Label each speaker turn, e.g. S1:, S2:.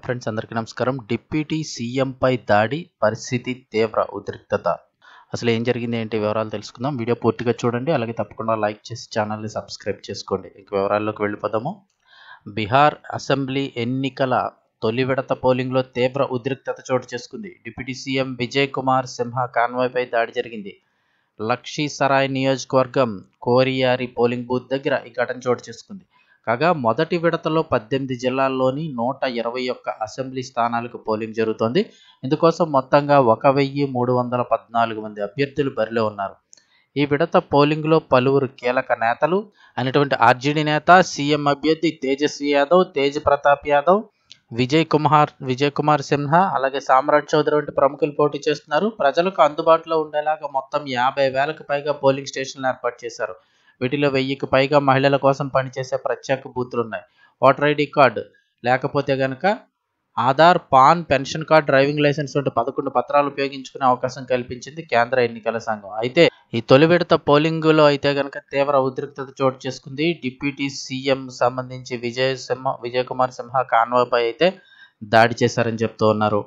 S1: Friends అందరికీ నమస్కారం. Deputy సీఎంపై దాడి, పరిస్థితి తీవ్ర ఉద్రిక్తత. అసలు ఏం జరిగింది ఏంటి వివరాలు తెలుసుకుందాం. వీడియో పూర్తిగా చూడండి, అలాగే తప్పకుండా లైక్ చేసి ఛానల్ని సబ్స్క్రైబ్ చేసుకోండి. ఇంక వివరాల్లోకి వెళ్ళిపోదాము. బీహార్ అసెంబ్లీ ఎన్నికల తొలి విడత పోలింగ్లో తీవ్ర ఉద్రిక్తత చోటు చేసుకుంది. డిప్యూటీ సీఎం విజయ్ కుమార్ సింహా కాన్వాయ్పై దాడి జరిగింది. లఖీసరాయ్ నియోజకవర్గం కోరియారి పోలింగ్ బూత్ దగ్గర ఈ ఘటన చోటు చేసుకుంది. కాగా మొదటి విడతలో 18 జిల్లాల్లోని 121 అసెంబ్లీ స్థానాలకు పోలింగ్ జరుగుతోంది. ఇందుకోసం మొత్తంగా 1314 మంది అభ్యర్థులు బరిలో ఉన్నారు. ఈ విడత పోలింగ్లో పలువురు కీలక నేతలు అయినటువంటి ఆర్జేడీ నేత, సీఎం అభ్యర్థి తేజస్వి యాదవ్, తేజ్ ప్రతాప్ యాదవ్, విజయ్ కుమార్ సిన్హా, అలాగే సామ్రాట్ చౌదరి వంటి ప్రముఖులు పోటీ చేస్తున్నారు. ప్రజలకు అందుబాటులో ఉండేలాగా మొత్తం 50,000కు పైగా పోలింగ్ స్టేషన్లు ఏర్పాటు చేశారు. వీటిలో 1000కి పైగా మహిళల కోసం పనిచేసే ప్రత్యేక బూతులు ఉన్నాయి. ఓటర్ ఐడి కార్డు లేకపోతే కనుక Aadhaar, PAN, pension card, driving licence వంటి 11 పత్రాలు ఉపయోగించుకునే అవకాశం కల్పించింది కేంద్ర ఎన్నికల సంఘం. అయితే ఈ తొలి విడత పోలింగులో అయితే కనుక తీవ్ర ఉద్రిక్తత చోటు చేసుకుంది. డిప్యూటీ సీఎం సంబంధించి విజయ్ కుమార్ సింహా కాన్వాయ్పై అయితే దాడి చేశారని చెప్తూ ఉన్నారు.